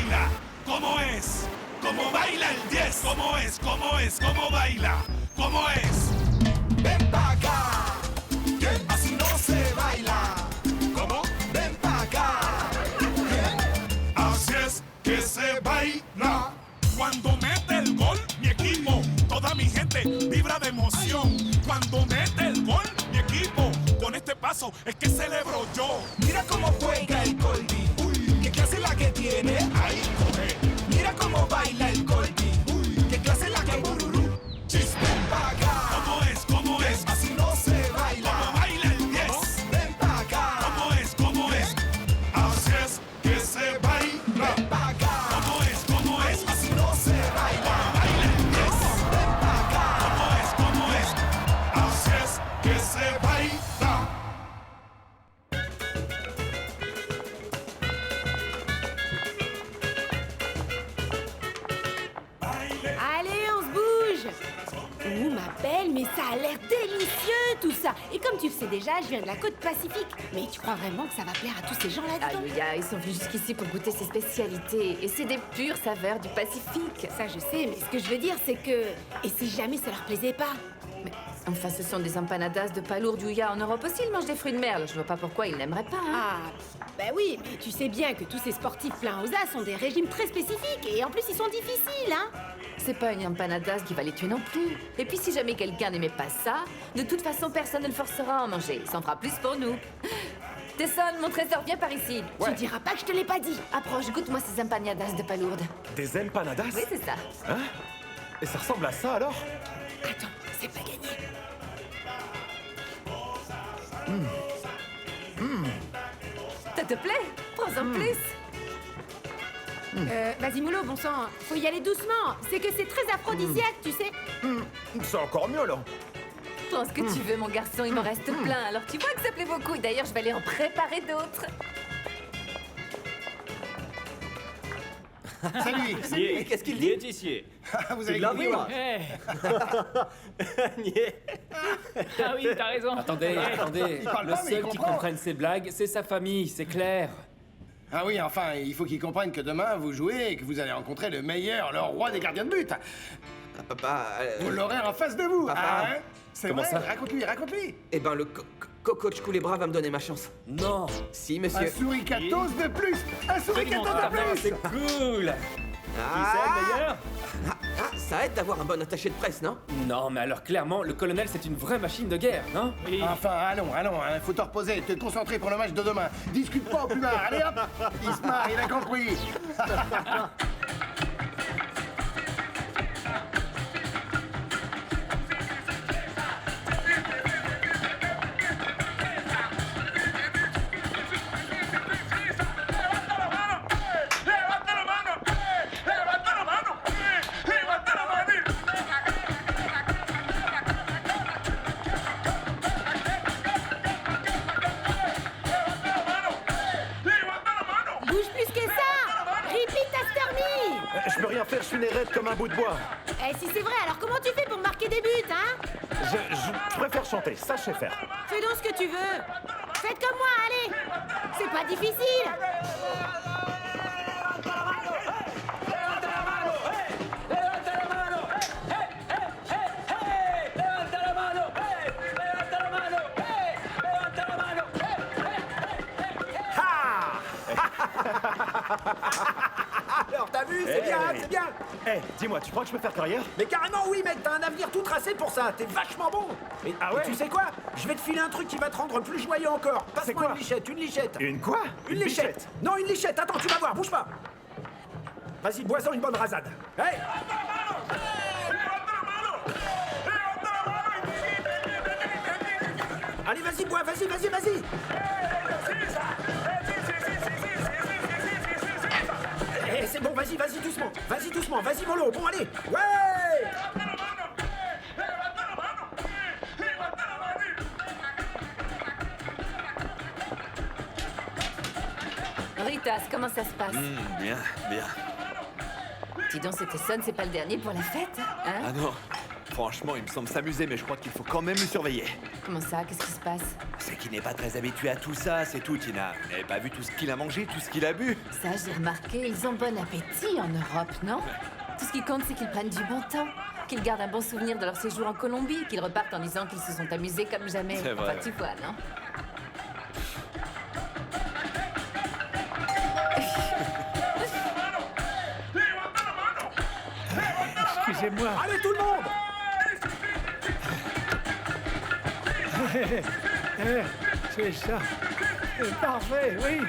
baila? ¿Cómo es? ¿Cómo baila el 10? ¿Cómo es? ¿Cómo es? ¿Cómo baila? ¿Cómo es? Ven pa' acá, que así no se baila. ¿Cómo? Ven pa' acá. Así es que se baila. Cuando mete el gol, mi equipo, toda mi gente vibra de emoción. Cuando mete el gol, mi equipo, con este paso es que celebro yo. Mira cómo juega el Colby. Uy, qué clase la que tiene. Ahí coge. Mira cómo baila el Colby. Uy, qué clase la que bururú. Chis, Ven pa' acá. ¿cómo es? ¿Cómo es? Así no se baila. ¿Cómo baila el 10? Ven pa' acá. ¿Cómo es? ¿Cómo es? Así es que se baila. Ven pa' acá. ¿Cómo es? ¿Cómo es? Así no se baila. Baila el 10. Ven pa' acá. ¿Cómo es? ¿Cómo es? Así es que se baila. Allez, on se bouge. Ouh, ma belle, mais ça a l'air délicieux tout ça. Et comme tu le sais déjà, je viens de la côte Pacifique. Mais tu crois vraiment que ça va plaire à tous ces gens là-dedans? Aïe, ils sont venus jusqu'ici pour goûter ces spécialités. Et c'est des pures saveurs du Pacifique. Ça, je sais, mais ce que je veux dire, c'est que... Et si jamais ça leur plaisait pas? Mais enfin, ce sont des empanadas de palourdiouya. En Europe aussi, ils mangent des fruits de mer. Alors, je vois pas pourquoi ils n'aimeraient pas, hein. Ah, bah oui, mais tu sais bien que tous ces sportifs pleins aux as ont des régimes très spécifiques. Et en plus, ils sont difficiles, hein? C'est pas une empanadas qui va les tuer non plus. Et puis, si jamais quelqu'un n'aimait pas ça, de toute façon, personne ne le forcera à en manger. Ça en fera plus pour nous. Tesson, mon trésor, viens par ici. Tu diras pas que je te l'ai pas dit. Approche, goûte-moi ces empanadas de palourde. Des empanadas? Oui, c'est ça. Hein? Et ça ressemble à ça alors? Attends, c'est pas gagné. Ça te plaît? Prends-en plus. Vas-y, Moulot, bon sang. Faut y aller doucement. C'est que c'est très aphrodisiaque, tu sais. C'est encore mieux là. Prends ce que tu veux, mon garçon, il m'en reste plein. Alors tu vois que ça plaît beaucoup. D'ailleurs, je vais aller en préparer d'autres. Salut. Nier. Qu'est-ce qu'il Nier dit? d'ici. Vous avez compris, moi. Nier. Ah oui, t'as raison. Attendez, attendez. parle Le pas, mais il seul qui comprend. comprenne ces blagues, c'est sa famille, c'est clair. Ah oui, enfin, il faut qu'ils comprennent que demain, vous jouez et que vous allez rencontrer le meilleur, le roi des gardiens de but. Papa, Vous l'aurez en face de vous. Papa. Ah, hein? C'est Comment vrai, ça? raconte-lui. eh ben le coach Culebra va me donner ma chance. Non. Si, Un monsieur. souricatos de plus. Un souricatos Ah, de non, plus. c'est cool. Qui c'est le meilleur? Ça aide d'avoir un bon attaché de presse, non? Non, mais alors clairement, le colonel, c'est une vraie machine de guerre, non? Oui. Enfin, allons, hein, faut te reposer, te concentrer pour le match de demain. Discute pas au plus bas, allez hop. Il se marre, il a compris. Bouge plus que ça. Repeat after me. Je peux rien faire, je suis né raide comme un bout de bois. Eh, si c'est vrai, alors comment tu fais pour marquer des buts, hein? Je préfère chanter, ça je sais faire. Fais donc ce que tu veux. Faites comme moi, allez. C'est pas difficile. Alors, t'as vu? C'est bien, c'est bien. Eh, dis-moi, tu crois que je peux faire carrière? Mais carrément, oui, mec, t'as un avenir tout tracé pour ça. T'es vachement bon. Et, Ah ouais? et tu sais quoi? Je vais te filer un truc qui va te rendre plus joyeux encore. C'est Passe-moi quoi? une lichette, une lichette. Une quoi? Une lichette. Non, une lichette. Attends, tu vas voir, bouge pas. Vas-y, bois-en une bonne rasade. Hey! Allez, vas-y, bois, vas-y. Eh, c'est bon, vas-y, doucement. Vas-y, mollo. Bon, allez. Ouais! Ritas, comment ça se passe? Bien. Dis donc, c'était Son, c'est pas le dernier pour la fête, hein? Ah non. Franchement, il me semble s'amuser, mais je crois qu'il faut quand même le surveiller. Comment ça? Qu'est-ce qui se passe? C'est qu'il n'est pas très habitué à tout ça, c'est tout, Tina. Vous n'avez pas vu tout ce qu'il a mangé, tout ce qu'il a bu? Ça, j'ai remarqué, ils ont bon appétit en Europe, non? Tout ce qui compte, c'est qu'ils prennent du bon temps, qu'ils gardent un bon souvenir de leur séjour en Colombie, qu'ils repartent en disant qu'ils se sont amusés comme jamais. C'est vrai, enfin, tu vois, non? Excusez-moi. Allez, tout le monde! C'est ça. Parfait, oui.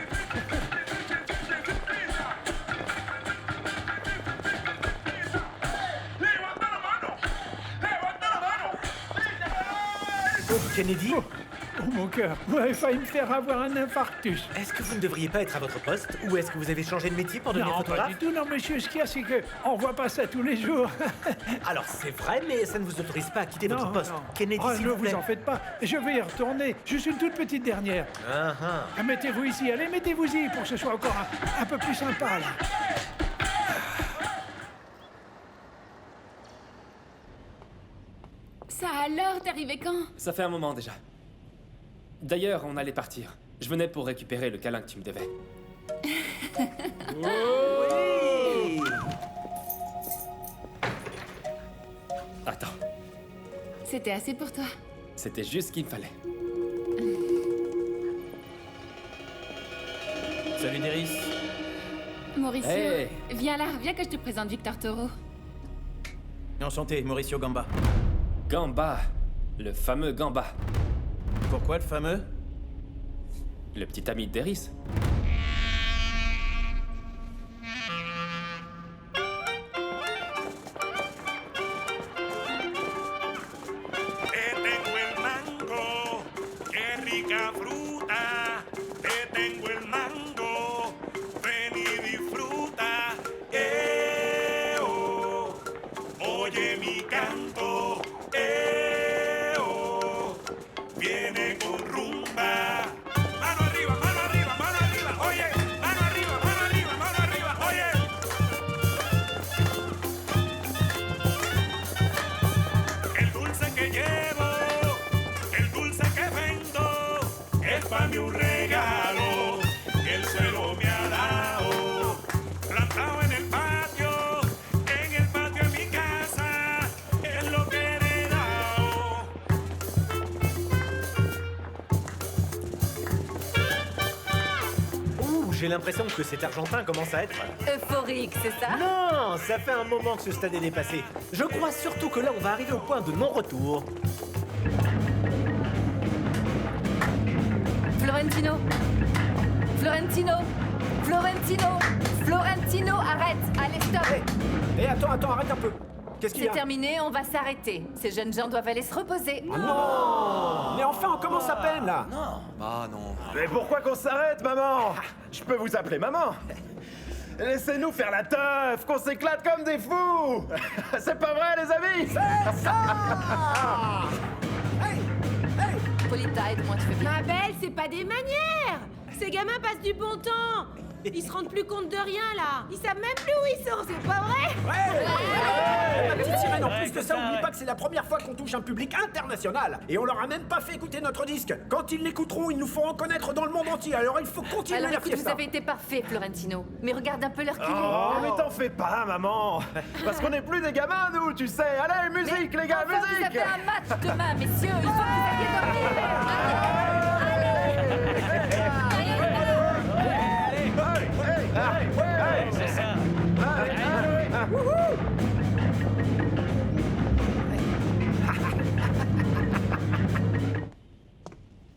Kennedy? Oh, mon cœur, vous avez failli me faire avoir un infarctus. Est-ce que vous ne devriez pas être à votre poste? Ou est-ce que vous avez changé de métier pour devenir Non, pas photographe? du tout. Non, monsieur, ce qu'il y a, c'est que on voit pas ça tous les jours. Alors, c'est vrai, mais ça ne vous autorise pas à quitter votre poste. Kennedy, Oh, s'il ne vous plaît. vous en faites pas. Je vais y retourner. Je suis une toute petite dernière. Mettez-vous ici. Allez, mettez-vous-y pour que ce soit encore un peu plus sympa, là. Ça alors, t'es arrivé quand? Ça fait un moment déjà. D'ailleurs, on allait partir. Je venais pour récupérer le câlin que tu me devais. Oui! Attends, C'était assez pour toi. c'était juste ce qu'il me fallait. Salut Deris. Mauricio, Hey. viens là, viens que je te présente Victor Toro. Enchanté, Mauricio Gamba. Gamba, le fameux Gamba. Pourquoi le fameux? Le petit ami d'Eris. Te tengo el mango, qué rica fruta. Te tengo el mango, ven y disfruta. Oh. Oye mi canto, oh. Viene con rumba. Mano arriba, mano arriba, mano arriba. Oye, mano arriba, mano arriba, mano arriba. Oye. El dulce que llevo, el dulce que vendo, es para mí un regalo que el suelo me ha dado. Plantado en el patio de mi casa, es lo que he heredado. Ouh, j'ai l'impression que cet Argentin commence à être... Euphorique, c'est ça? Non, ça fait un moment que ce stade est dépassé. Je crois surtout que là, on va arriver au point de non-retour. Florentino! Florentino! Florentino! Florentino, arrête! Allez, stop! Et attends, arrête un peu. Qu'est-ce qu'il y C'est a? terminé, on va s'arrêter. Ces jeunes gens doivent aller se reposer. Non! Mais enfin, on commence à peine, là. Ah non. Mais pourquoi qu'on s'arrête, maman? Je peux vous appeler maman? Laissez-nous faire la teuf, qu'on s'éclate comme des fous. C'est pas vrai, les amis? Polita, aide-moi, tu veux bien? Ma belle, c'est pas des manières. Ces gamins passent du bon temps. Ils se rendent plus compte de rien, là. Ils savent même plus où ils sont, c'est pas vrai? Ma petite sirène, en plus de ça, oublie pas que c'est la première fois qu'on touche un public international. Et on leur a même pas fait écouter notre disque. Quand ils l'écouteront, ils nous feront connaître dans le monde entier. Alors il faut continuer Alors la écoute, vous fiesta. avez été parfait, Florentino. Mais regarde un peu leur qu'il Oh, mais t'en fais pas, maman. Parce qu'on n'est plus des gamins, nous, tu sais. Allez, musique, les gars, Enfin, musique. vous avez un match demain, messieurs. Il faut que vous alliez dormir. C'est ça.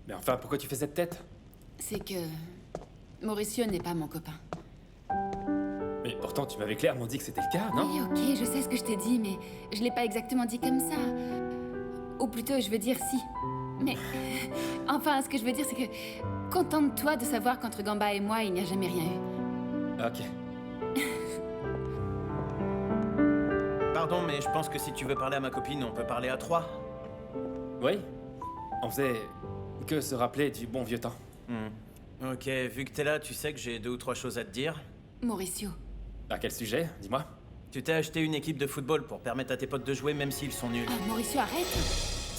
Mais enfin, pourquoi tu fais cette tête? C'est que Mauricio n'est pas mon copain. Mais pourtant, tu m'avais clairement dit que c'était le cas, non? Oui, ok, je sais ce que je t'ai dit, mais je l'ai pas exactement dit comme ça. Ou plutôt, je veux dire si. Mais enfin, ce que je veux dire, c'est que contente-toi de savoir qu'entre Gamba et moi, il n'y a jamais rien eu. Ok. Pardon, mais je pense que si tu veux parler à ma copine, on peut parler à trois. Oui. On faisait que se rappeler du bon vieux temps. Ok, vu que t'es là, tu sais que j'ai 2 ou 3 choses à te dire. Mauricio. À quel sujet? Dis-moi. Tu t'es acheté une équipe de football pour permettre à tes potes de jouer même s'ils sont nuls. Ah, Mauricio, arrête.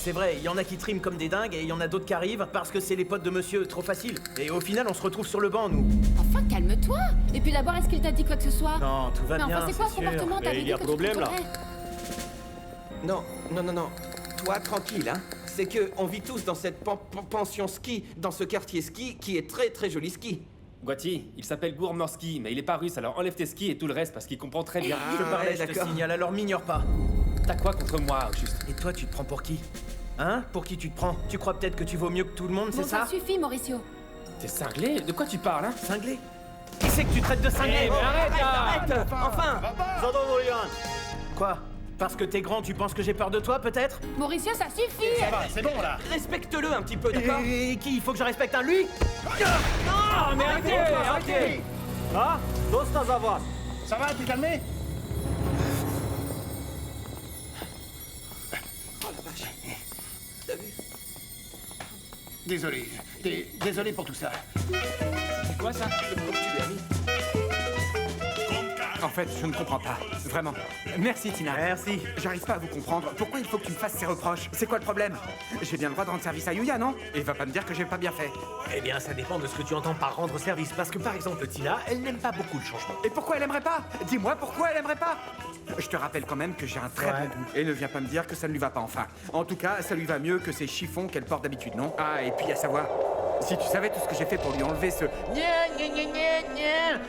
C'est vrai, il y en a qui triment comme des dingues et il y en a d'autres qui arrivent parce que c'est les potes de monsieur, trop facile. Et au final, on se retrouve sur le banc, nous. Enfin, calme-toi. Et puis d'abord, est-ce qu'il t'a dit quoi que ce soit? Non, tout va Mais bien, enfin, c'est quoi ce sûr. comportement? T'avais il y dit a que tu problème, là. contrôlerais. Non. Toi, tranquille, hein. C'est que on vit tous dans cette pension ski, dans ce quartier ski qui est très très joli ski. Guati, il s'appelle Gourmorski, mais il est pas russe, alors enlève tes skis et tout le reste parce qu'il comprend très bien. Je te parlais, je te d'accord. signale, alors m'ignore pas. T'as quoi contre moi, au juste? Et toi, tu te prends pour qui? Hein? Pour qui tu te prends? Tu crois peut-être que tu vaux mieux que tout le monde, Bon, c'est ça? ça suffit, Mauricio. T'es cinglé? De quoi tu parles, hein? Cinglé? Qui c'est que tu traites de cinglé? Eh, mais arrête, Enfin Quoi? Parce que t'es grand, tu penses que j'ai peur de toi, peut-être? Mauricio, ça suffit. C'est bon, là. Respecte-le un petit peu, d'accord? Et qui? Il faut que je respecte un lui? Ah, mais arrêtez. Ah, dosta za vas. Ça va, t'es calmé? Oh la vache. T'as vu? Désolé pour tout ça. C'est quoi ça? Le coup que tu lui as mis. En fait, je ne comprends pas. Vraiment. Merci, Tina. Merci. J'arrive pas à vous comprendre. Pourquoi il faut que tu me fasses ces reproches? C'est quoi le problème? J'ai bien le droit de rendre service à Yuya, non? Et va pas me dire que j'ai pas bien fait. Eh bien, ça dépend de ce que tu entends par rendre service. Parce que, par exemple, Tina, elle n'aime pas beaucoup le changement. Et pourquoi elle aimerait pas? Dis-moi pourquoi elle aimerait pas? Je te rappelle quand même que j'ai un très Ouais. bon goût. Et ne viens pas me dire que ça ne lui va pas enfin. En tout cas, ça lui va mieux que ces chiffons qu'elle porte d'habitude, non? Ah, et puis à savoir, si tu savais tout ce que j'ai fait pour lui enlever ce...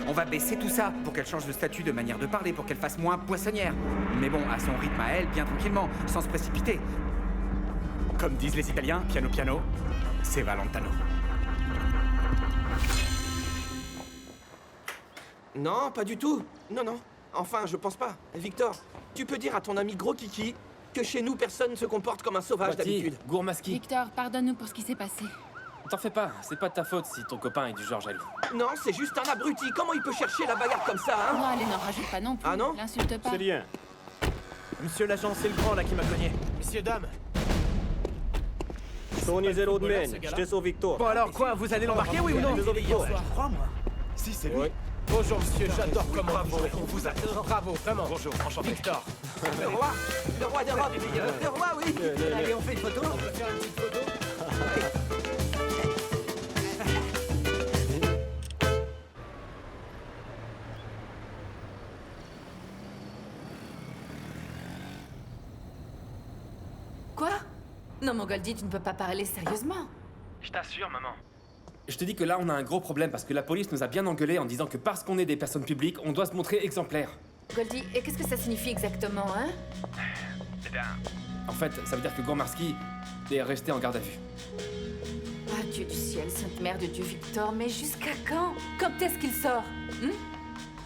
On va baisser tout ça pour qu'elle change de statut de manière de parler, pour qu'elle fasse moins poissonnière. Mais bon, à son rythme à elle, bien tranquillement, sans se précipiter. Comme disent les Italiens, piano piano, c'est Valentano. Non, pas du tout. Non. Enfin, je pense pas. Victor, tu peux dire à ton ami Gros Kiki que chez nous, personne ne se comporte comme un sauvage Guati, d'habitude. Gourmaski. Victor, pardonne-nous pour ce qui s'est passé. T'en fais pas, c'est pas de ta faute si ton copain est du genre jaloux. Non, c'est juste un abruti. Comment il peut chercher la bagarre comme ça, hein? Non, allez, n'en rajoute pas non plus. Ah non? L'insulte pas. C'est rien. Monsieur l'agent, c'est le grand là qui m'a cogné. Messieurs, dames. Tony Zero de Men, j'étais sur Victor. Bon alors quoi, vous allez l'embarquer, oui ou non? Victor. Crois-moi. Si, c'est lui. Oui. Bonjour, monsieur, j'adore comment on vous adore. Bravo, vraiment. Bonjour, enchanté. Victor. Le roi d'Europe. Le roi, oui. Allez, on fait une photo. On peut faire une petite photo. Quoi? Non, mon Goldie, tu ne peux pas parler sérieusement. Je t'assure, maman. Je te dis que là, on a un gros problème parce que la police nous a bien engueulés en disant que parce qu'on est des personnes publiques, on doit se montrer exemplaire. Goldie, et qu'est-ce que ça signifie exactement, hein? Eh bien, en fait, ça veut dire que Gourmarski est resté en garde à vue. Ah, Dieu du ciel, Sainte Mère de Dieu, Victor, mais jusqu'à quand? Quand est-ce qu'il sort?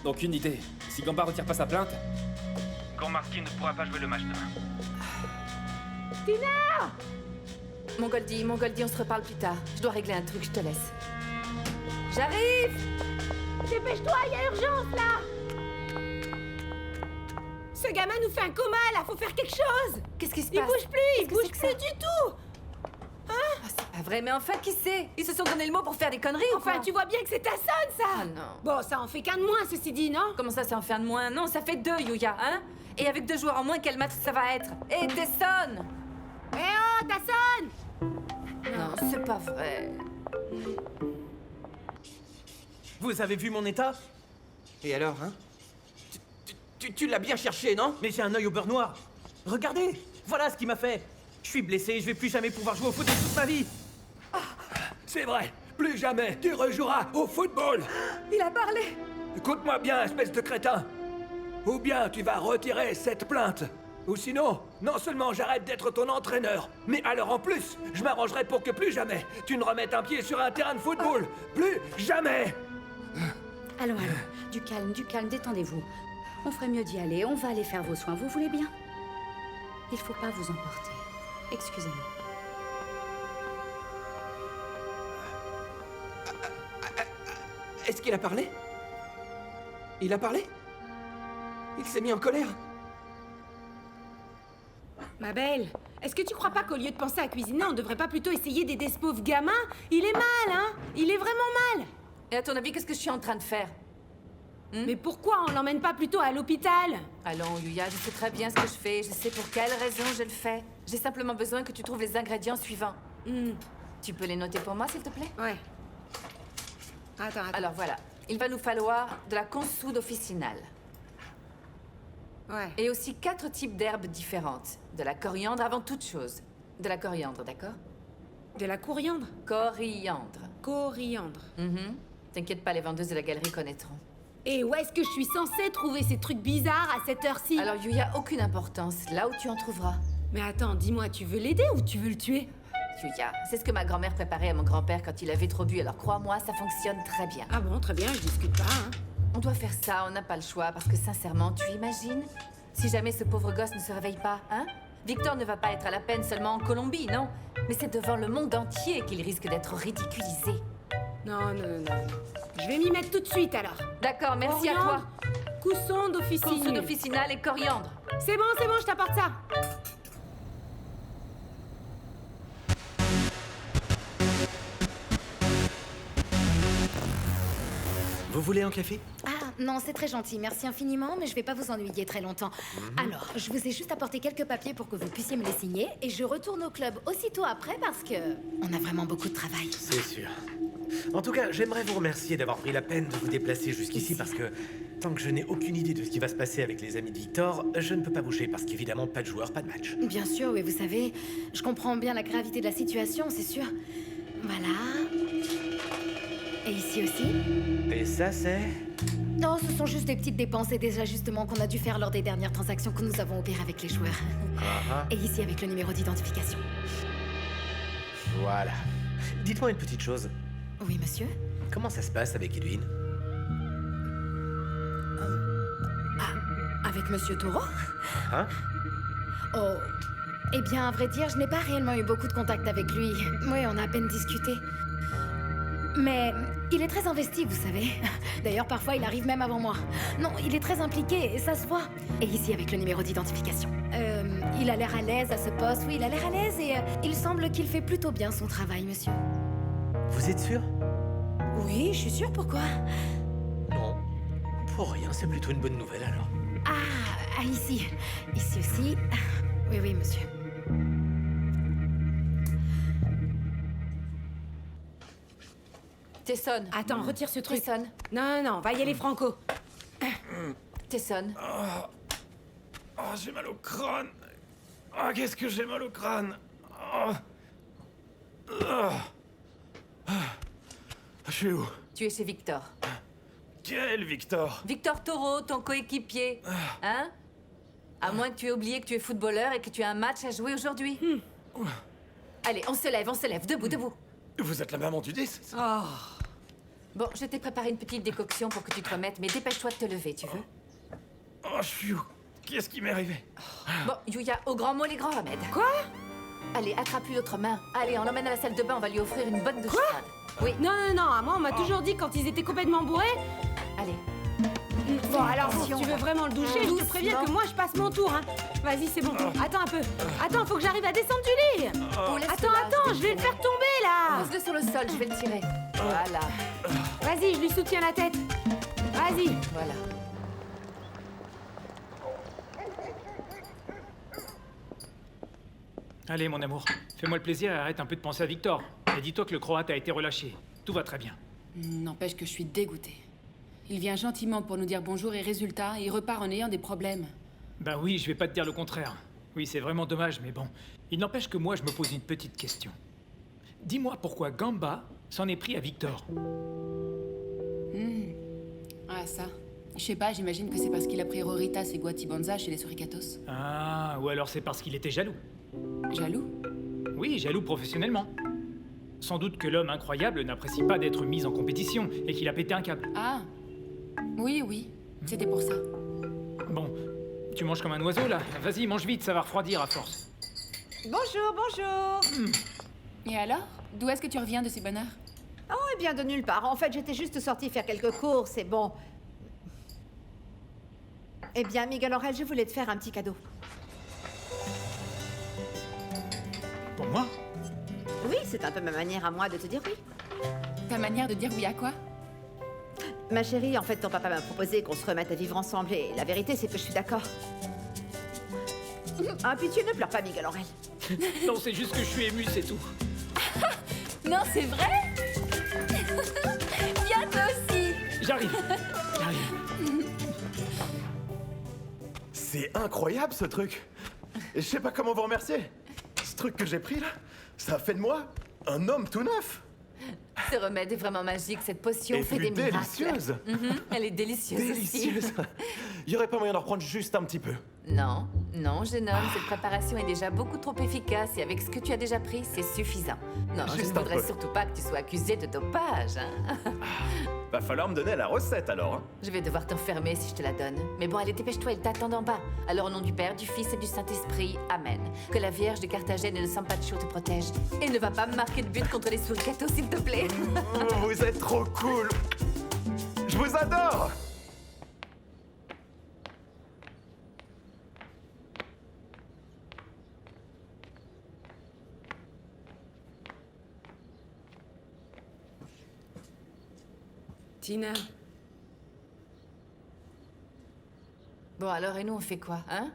Donc une idée, si Gamba retire pas sa plainte, Gourmarski ne pourra pas jouer le match demain. Mon Goldie, on se reparle plus tard. Je dois régler un truc, je te laisse. J'arrive! Dépêche-toi, il y a urgence là! Ce gamin nous fait un coma là, faut faire quelque chose! Qu'est-ce qui se Il passe? bouge plus, il bouge plus du tout! Ah, c'est pas vrai, mais enfin, qui c'est? Ils se sont donné le mot pour faire des conneries ou Enfin, quoi? tu vois bien que c'est ta sonne ça! Ah non. Bon, ça en fait qu'un de moins, ceci dit, non? Comment ça en fait un de moins? Non, ça fait 2, Yuya, hein? Et avec 2 joueurs en moins, quel match ça va être? Et Tesson! Eh oh, ta sonne! Non, c'est pas vrai. Vous avez vu mon état? Et alors, hein? Tu l'as bien cherché, non? Mais j'ai un œil au beurre noir. Regardez, voilà ce qu'il m'a fait. Je suis blessé, je vais plus jamais pouvoir jouer au foot de toute ma vie. C'est vrai, plus jamais tu rejoueras au football. Il a parlé! Écoute-moi bien, espèce de crétin. Ou bien tu vas retirer cette plainte. Ou sinon, non seulement j'arrête d'être ton entraîneur, mais alors en plus, je m'arrangerai pour que plus jamais tu ne remettes un pied sur un terrain de football. Plus jamais. Allons, du calme, détendez-vous. On ferait mieux d'y aller, on va aller faire vos soins, vous voulez bien? Il faut pas vous emporter. Excusez-moi. Est-ce qu'il a parlé? Il a parlé? Il s'est mis en colère? Ma belle, est-ce que tu crois pas qu'au lieu de penser à cuisiner, on devrait pas plutôt essayer d'aider ce pauvre gamin? Il est mal, hein? Il est vraiment mal! Et à ton avis, qu'est-ce que je suis en train de faire? Mais pourquoi on l'emmène pas plutôt à l'hôpital? Allons, Yuya, je sais très bien ce que je fais. Je sais pour quelle raison je le fais. J'ai simplement besoin que tu trouves les ingrédients suivants. Tu peux les noter pour moi, s'il te plaît? Ouais. Attends. Alors voilà, il va nous falloir de la consoude officinale. Ouais. Et aussi 4 types d'herbes différentes. De la coriandre avant toute chose. De la coriandre, d'accord? De la coriandre? Coriandre. Coriandre. T'inquiète pas, les vendeuses de la galerie connaîtront. Et où est-ce que je suis censée trouver ces trucs bizarres à cette heure-ci? Alors, Yuya, aucune importance. Là où tu en trouveras. Mais attends, dis-moi, tu veux l'aider ou tu veux le tuer? Yuya, c'est ce que ma grand-mère préparait à mon grand-père quand il avait trop bu, alors crois-moi, ça fonctionne très bien. Ah bon, très bien, je discute pas, hein. On doit faire ça, on n'a pas le choix, parce que sincèrement, tu imagines? Si jamais ce pauvre gosse ne se réveille pas, hein? Victor ne va pas être à la peine seulement en Colombie, non? Mais c'est devant le monde entier qu'il risque d'être ridiculisé. Non. Je vais m'y mettre tout de suite, alors. D'accord, merci à toi. Consoude officinale. Consoude officinale et coriandre. C'est bon, je t'apporte ça. Vous voulez un café? Ah, non, c'est très gentil, merci infiniment, mais je vais pas vous ennuyer très longtemps. Alors, je vous ai juste apporté quelques papiers pour que vous puissiez me les signer, et je retourne au club aussitôt après parce que on a vraiment beaucoup de travail. C'est sûr. En tout cas, j'aimerais vous remercier d'avoir pris la peine de vous déplacer jusqu'ici parce que tant que je n'ai aucune idée de ce qui va se passer avec les amis de Victor, je ne peux pas bouger parce qu'évidemment, pas de joueurs, pas de match. Bien sûr, oui, vous savez, je comprends bien la gravité de la situation, c'est sûr. Voilà. Et ici aussi. Et ça, c'est... Non, ce sont juste des petites dépenses et des ajustements qu'on a dû faire lors des dernières transactions que nous avons opérées avec les joueurs. Et ici avec le numéro d'identification. Voilà. Dites-moi une petite chose. Oui, monsieur? Comment ça se passe avec Edwin? Avec monsieur Taureau? Hein? Oh. Eh bien, à vrai dire, je n'ai pas réellement eu beaucoup de contact avec lui. Oui, on a à peine discuté. Mais il est très investi, vous savez. D'ailleurs, parfois, il arrive même avant moi. Non, il est très impliqué, et ça se voit. Et ici, avec le numéro d'identification. Il a l'air à l'aise à ce poste. Oui, il a l'air à l'aise et il semble qu'il fait plutôt bien son travail, monsieur. Vous êtes sûr? Oui, je suis sûre, pourquoi? Non. Pour rien, c'est plutôt une bonne nouvelle, alors. Ah, ici. Ici aussi. Oui, monsieur. Tesson. Attends, retire ce truc. Tesson. Non, va y aller franco. Tesson. Oh, j'ai mal au crâne. Oh, qu'est-ce que j'ai mal au crâne. Je suis où? Tu es chez Victor. Quel Victor? Victor Taureau, ton coéquipier. Hein? À moins que tu aies oublié que tu es footballeur et que tu as un match à jouer aujourd'hui. Allez, on se lève. Debout. Vous êtes la maman du 10? Oh. Bon, je t'ai préparé une petite décoction pour que tu te remettes, mais dépêche-toi de te lever, tu veux? Oh, je suis où? Qu'est-ce qui m'est arrivé? Bon, Yuya, au grand mot, les grands remèdes. Quoi? Allez, attrape-lui l'autre main. Allez, on l'emmène à la salle de bain, on va lui offrir une bonne douche froide. Oui. Non, moi, on m'a toujours dit quand ils étaient complètement bourrés. Allez. Bon, alors, si tu veux vraiment le doucher, je te préviens que moi, je passe mon tour, hein. Vas-y, c'est bon. Attends un peu. Attends, faut que j'arrive à descendre du lit. Attends, je vais le faire tomber, là. Pose-le sur le sol, je vais le tirer. Voilà. Vas-y, je lui soutiens la tête. Vas-y. Voilà. Allez, mon amour, fais-moi le plaisir et arrête un peu de penser à Victor. Et dis-toi que le Croate a été relâché. Tout va très bien. N'empêche que je suis dégoûtée. Il vient gentiment pour nous dire bonjour et résultat, et il repart en ayant des problèmes. Bah oui, je vais pas te dire le contraire. Oui, c'est vraiment dommage, mais bon. Il n'empêche que moi, je me pose une petite question. Dis-moi pourquoi Gamba s'en est pris à Victor. Ah, ça. Je sais pas, j'imagine que c'est parce qu'il a pris Roritas et Guatibanza chez les Suricatos. Ah, ou alors c'est parce qu'il était jaloux. Jaloux? Oui, jaloux professionnellement. Sans doute que l'homme incroyable n'apprécie pas d'être mis en compétition et qu'il a pété un câble. Ah. Oui. C'était pour ça. Bon, tu manges comme un oiseau, là. Vas-y, mange vite, ça va refroidir à force. Bonjour. Et alors? D'où est-ce que tu reviens de ces bonheurs? Oh, eh bien, de nulle part. En fait, j'étais juste sortie faire quelques courses et bon... Eh bien, Miguel Aurel, je voulais te faire un petit cadeau. Pour moi? Oui, c'est un peu ma manière à moi de te dire oui. Ta manière de dire oui à quoi? Ma chérie, en fait, ton papa m'a proposé qu'on se remette à vivre ensemble et la vérité, c'est que je suis d'accord. Ah, puis tu ne pleures pas, Miguel Aurel. Non, c'est juste que je suis ému, c'est tout. Non, c'est vrai? Viens toi aussi. J'arrive. C'est incroyable ce truc. Et je sais pas comment vous remercier. Ce truc que j'ai pris là, ça a fait de moi un homme tout neuf. Ce remède est vraiment magique, cette potion Et fait puis des miracles. délicieuse. Elle est délicieuse Délicieuse. aussi. Y aurait pas moyen d'en reprendre juste un petit peu. Non, non, jeune homme, cette préparation est déjà beaucoup trop efficace et avec ce que tu as déjà pris, c'est suffisant. Non, je Juste ne un voudrais peu. surtout pas que tu sois accusé de dopage. Hein. Va falloir me donner la recette alors. Hein. Je vais devoir t'enfermer si je te la donne. Mais bon, allez, dépêche-toi, il t'attend en bas. Alors au nom du Père, du Fils et du Saint-Esprit, Amen. Que la Vierge de Carthagène et de Sampacho te protège. Et ne va pas me marquer de but contre les sourcatos, s'il te plaît. Vous êtes trop cool. Je vous adore. Tina. Bon, alors, et nous, on fait quoi, hein?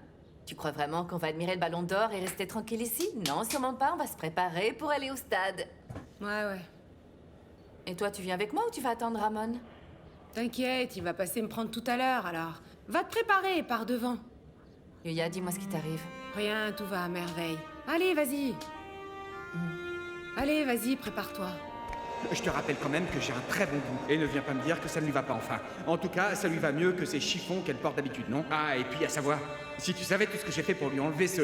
Tu crois vraiment qu'on va admirer le Ballon d'Or et rester tranquille ici? Non, sûrement pas, on va se préparer pour aller au stade. Ouais. Et toi, tu viens avec moi ou tu vas attendre Ramon? T'inquiète, il va passer me prendre tout à l'heure, alors. Va te préparer, par devant. Yuya, dis-moi ce qui t'arrive. Rien, tout va à merveille. Allez, vas-y. Allez, vas-y, prépare-toi. Je te rappelle quand même que j'ai un très bon goût. Et ne viens pas me dire que ça ne lui va pas enfin. En tout cas, ça lui va mieux que ces chiffons qu'elle porte d'habitude, non? Ah, et puis à savoir, si tu savais tout ce que j'ai fait pour lui enlever ce...